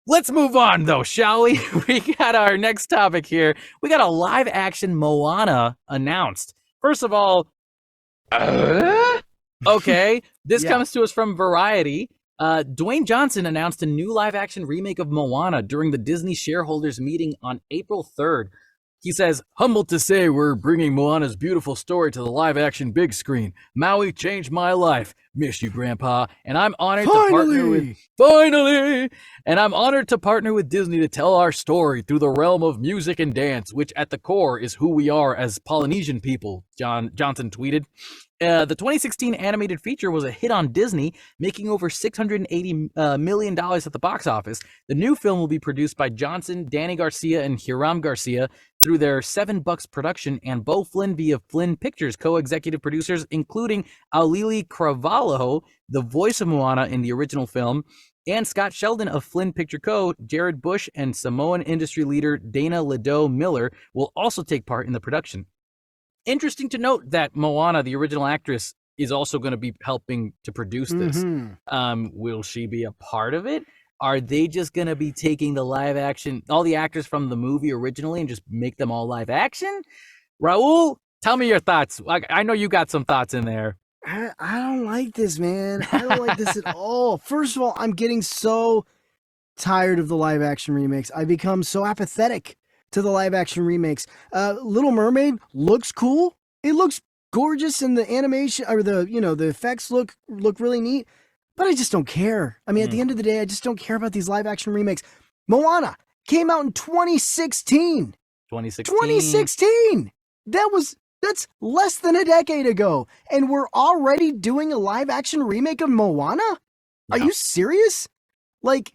Let's move on, though, shall we? We got our next topic here. We got a live-action Moana announced. First of all, okay, this Yeah. comes to us from Variety. Dwayne Johnson announced a new live-action remake of Moana during the Disney shareholders meeting on April 3rd. He says, humbled to say we're bringing Moana's beautiful story to the live-action big screen. Maui changed my life. Miss you, Grandpa. And I'm honored to partner with... Finally! And I'm honored to partner with Disney to tell our story through the realm of music and dance, which at the core is who we are as Polynesian people, Johnson tweeted. The 2016 animated feature was a hit on Disney, making over $680 million at the box office. The new film will be produced by Johnson, Danny Garcia, and Hiram Garcia through their Seven Bucks production, and Beau Flynn via Flynn Pictures co-executive producers, including Auli'i Cravalho, the voice of Moana in the original film, and Scott Sheldon of Flynn Picture Co., Jared Bush, and Samoan industry leader Dana Lido Miller will also take part in the production. Interesting to note that Moana, the original actress, is also going to be helping to produce this. Will she be a part of it? Are they just going to be taking the live action, all the actors from the movie originally, and just make them all live action? Raul, tell me your thoughts. I know you got some thoughts in there. I don't like this, man. I don't like this at all. First of all, I'm getting so tired of the live action remakes. I become so apathetic to the live action remakes. Little Mermaid looks cool. It looks gorgeous, and the animation or the effects look really neat. But I just don't care. I mean, at the end of the day, I just don't care about these live action remakes. Moana came out in 2016. 2016. That's less than a decade ago, and we're already doing a live action remake of Moana? Are you serious? Like,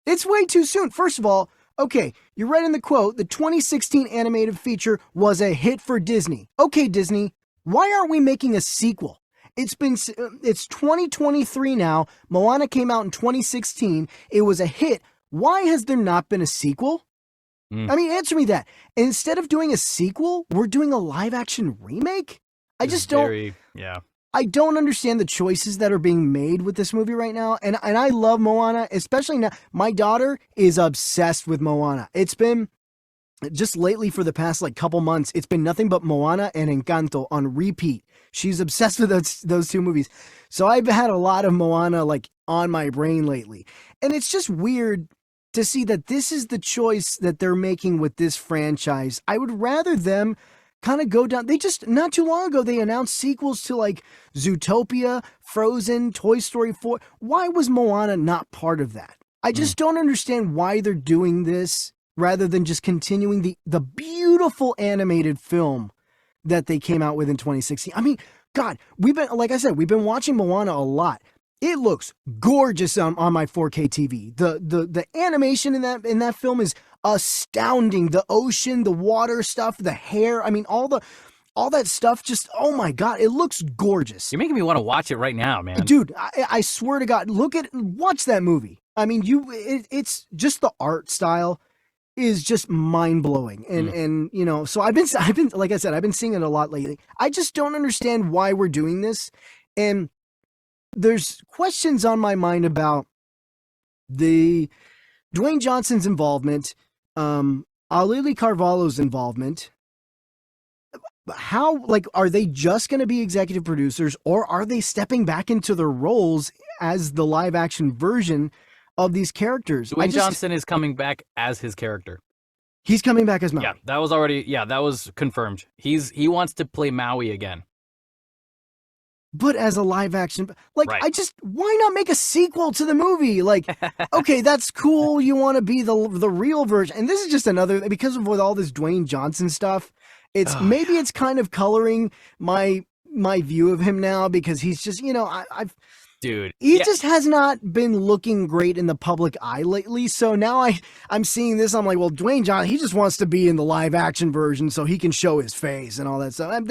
it's way too soon. First of all, okay, you read in the quote, the 2016 animated feature was a hit for Disney. Okay, Disney, why aren't we making a sequel? It's 2023 now. Moana came out in 2016. It was a hit. Why has there not been a sequel? I mean, answer me that. Instead of doing a sequel, we're doing a live action remake? I don't understand the choices that are being made with this movie right now. And I love Moana, especially now. My daughter is obsessed with Moana. It's been just lately for the past couple months, it's been nothing but Moana and Encanto on repeat. She's obsessed with those two movies. So I've had a lot of Moana on my brain lately. And it's just weird to see that this is the choice that they're making with this franchise. I would rather them kind of go down. They just, not too long ago, they announced sequels to Zootopia, Frozen, Toy Story 4. Why was Moana not part of that? I just don't understand why they're doing this rather than just continuing the beautiful animated film that they came out with in 2016. I mean, God, like I said, we've been watching Moana a lot. It looks gorgeous on my 4K TV. The animation in that film is astounding. The ocean, the water stuff, the hair. I mean, all that stuff. Just, oh my God, it looks gorgeous. You're making me want to watch it right now, man. Dude, I swear to God, watch that movie. I mean, it's just the art style is just mind blowing, and so I've been like I said, I've been seeing it a lot lately. I just don't understand why we're doing this, and there's questions on my mind about the Dwayne Johnson's involvement, Auli'i Carvalho's involvement. How, are they just going to be executive producers, or are they stepping back into their roles as the live action version of these characters? Dwayne Johnson is coming back as his character. He's coming back as Maui. Yeah, that was confirmed. He wants to play Maui again. But as a live action, right. Why not make a sequel to the movie? Okay, that's cool. You want to be the real version. And this is just another, because of with all this Dwayne Johnson stuff, maybe it's kind of coloring my view of him now, because he's just, he just has not been looking great in the public eye lately. So now I'm seeing this. I'm like, well, Dwayne Johnson, he just wants to be in the live action version so he can show his face and all that stuff.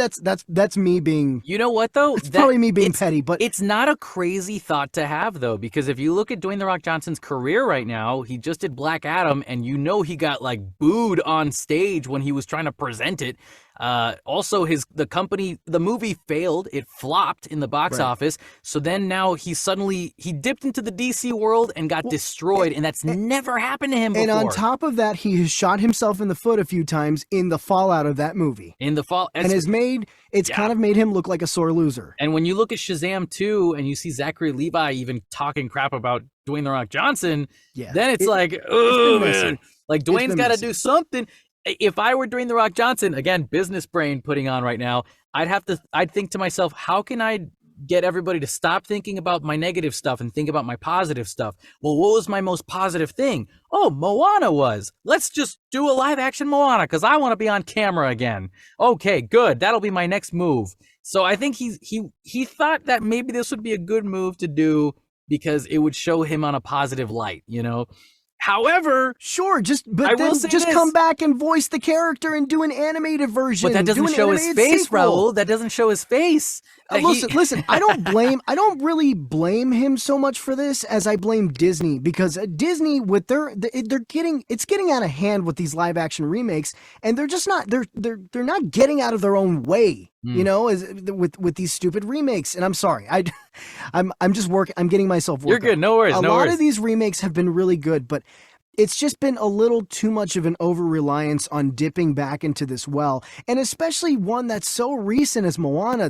That's me being. You know what though? It's probably me being petty, but it's not a crazy thought to have though, because if you look at Dwayne "The Rock" Johnson's career right now, he just did Black Adam, and he got booed on stage when he was trying to present it. Also, the movie failed. It flopped in the box office. So then now he dipped into the DC world and got destroyed, and that's never happened to him before. And on top of that, he has shot himself in the foot a few times in the fallout of that movie. And it's kind of made him look like a sore loser. And when you look at Shazam 2 and you see Zachary Levi even talking crap about Dwayne "The Rock" Johnson, then it's like, oh man, like Dwayne's got to do something. If I were Dwayne "The Rock" Johnson, again, business brain putting on right now, I'd think to myself, how can I get everybody to stop thinking about my negative stuff and think about my positive stuff? Well, what was my most positive thing? Oh, Moana was. Let's just do a live action Moana because I want to be on camera again. Okay, good. That'll be my next move. So I think he thought that maybe this would be a good move to do because it would show him on a positive light, you know? However, sure, come back and voice the character and do an animated version. But that doesn't show his face, Raul. That doesn't show his face. Listen, I don't really blame him so much for this as I blame Disney, because Disney with it's getting out of hand with these live action remakes, and they're just not they're not getting out of their own way, you know, with these stupid remakes. And I'm sorry, I'm getting myself worked. You're good. No worries. A lot of these remakes have been really good, but it's just been a little too much of an over-reliance on dipping back into this well, and especially one that's so recent as Moana.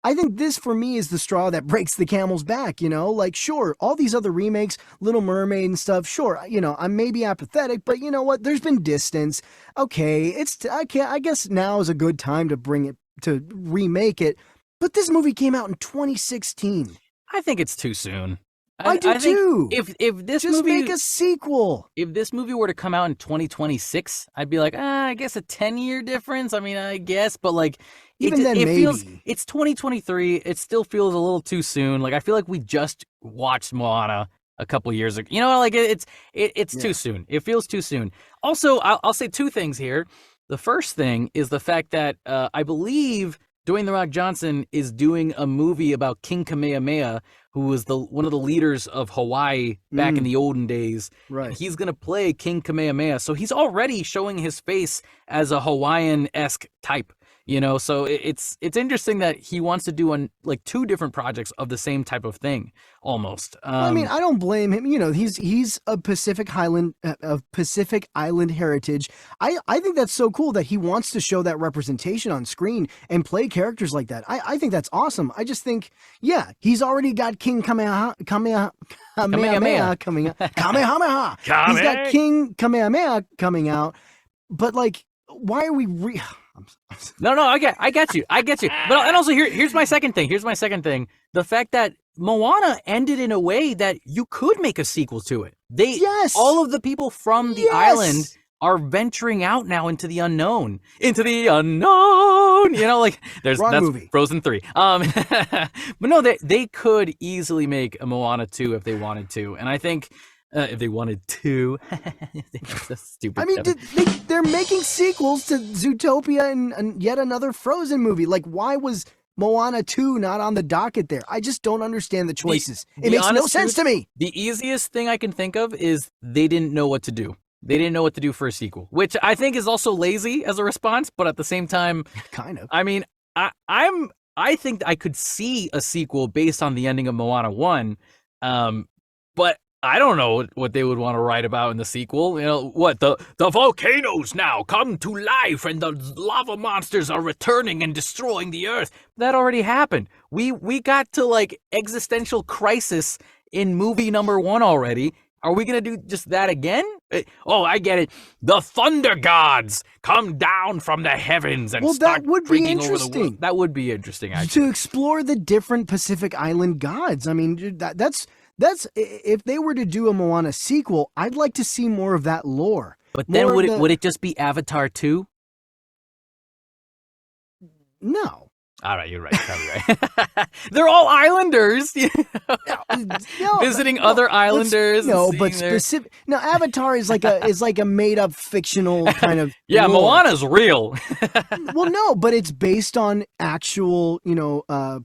I think this, for me, is the straw that breaks the camel's back, you know? Like, sure, all these other remakes, Little Mermaid and stuff, sure, you know, I'm maybe apathetic, but you know what? There's been distance. Okay, I guess now is a good time to remake it, but this movie came out in 2016. I think it's too soon. I do too. If this just movie, make a sequel. If this movie were to come out in 2026, I'd be like, I guess a 10-year difference. I mean, I guess, but like, maybe. It's 2023. It still feels a little too soon. Like, I feel like we just watched Moana a couple years ago. You know, like it's too soon. It feels too soon. Also, I'll say two things here. The first thing is the fact that I believe Dwayne "The Rock" Johnson is doing a movie about King Kamehameha, who was one of the leaders of Hawaii back in the olden days. Right. And he's going to play King Kamehameha. So he's already showing his face as a Hawaiian-esque type, you know? So it's interesting that he wants to do two different projects of the same type of thing, almost. I mean, I don't blame him. You know, he's a Pacific Island heritage. I think that's so cool that he wants to show that representation on screen and play characters like that. I think that's awesome. I just think, yeah, he's already got King Kamehameha coming out. Kamehameha. He's got King Kamehameha coming out. But like, why are we No, I get you. But and also here's my second thing. The fact that Moana ended in a way that you could make a sequel to it. All of the people from the island are venturing out now into the unknown. You know, like that's movie. Frozen 3. But no, they could easily make a Moana 2 if they wanted to. And I think if they wanted to. That's stupid. I mean, they're making sequels to Zootopia and yet another Frozen movie. Like, why was Moana 2 not on the docket there? I just don't understand the choices. It makes no sense to me. The easiest thing I can think of is they didn't know what to do. They didn't know what to do for a sequel, which I think is also lazy as a response, but at the same time, kind of. I mean, I think I could see a sequel based on the ending of Moana 1, but I don't know what they would want to write about in the sequel. You know, what the volcanoes now come to life and the lava monsters are returning and destroying the earth. That already happened. We got to like existential crisis in movie number 1 already. Are we going to do just that again? Oh, I get it. The thunder gods come down from the heavens and start drinking over the world. That would be interesting, actually. To explore the different Pacific Island gods. I mean, that's if they were to do a Moana sequel, I'd like to see more of that lore. But then would it just be Avatar 2? No. All right, you're right. Probably right. They're all islanders, visiting other islanders. No, but specific. No, Avatar is like a made up fictional kind of. Yeah, lore. Moana's real. Well, no, but it's based on actual,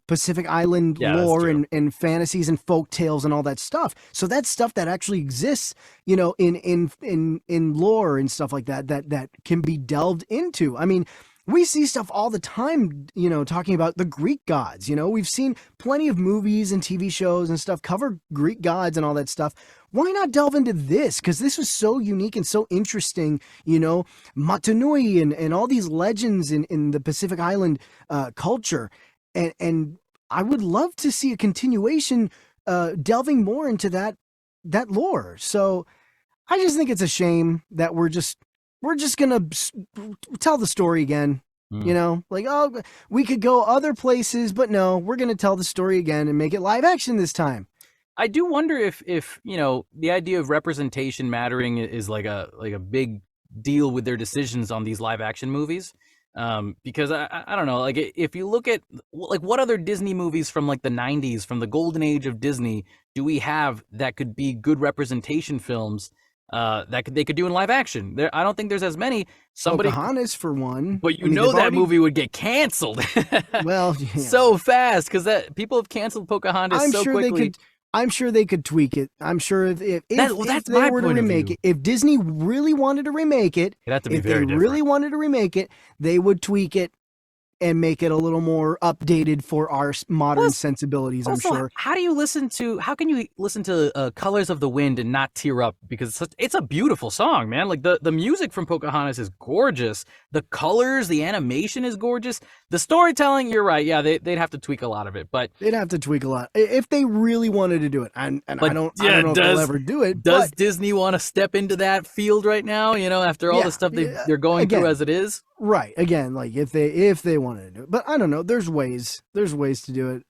Pacific Island lore and fantasies and folk tales and all that stuff. So that's stuff that actually exists, in lore and stuff like that can be delved into. I mean, we see stuff all the time, talking about the Greek gods. We've seen plenty of movies and TV shows and stuff cover Greek gods and all that stuff. Why not delve into this? Because this was so unique and so interesting, Matanui and all these legends in the Pacific Island culture. And I would love to see a continuation delving more into that lore. So I just think it's a shame that we're just gonna tell the story again. Like, oh, we could go other places, but no, we're gonna tell the story again and make it live action this time. I do wonder if the idea of representation mattering is like a big deal with their decisions on these live action movies. Because I don't know, like if you look at like what other Disney movies from like the 90s, from the golden age of Disney, do we have that could be good representation films they could do in live action? I don't think there's as many. Pocahontas for one, but that movie would get canceled. Well, so fast because that people have canceled Pocahontas so quickly. I'm sure they could tweak it. I'm sure if they were to remake it, if Disney really wanted to remake it, really wanted to remake it, they would tweak it and make it a little more updated for our modern sensibilities. I'm sure. How can you listen to Colors of the Wind and not tear up? Because it's a beautiful song, man. Like the music from Pocahontas is gorgeous. The colors, the animation is gorgeous. The storytelling, you're right. Yeah, they'd have to tweak a lot of it, but they'd have to tweak a lot if they really wanted to do it. And I don't know if they'll ever do it. Does Disney want to step into that field right now? After all the stuff they're going through as it is. Right. Again, like if they wanted to do it. But I don't know. There's ways to do it.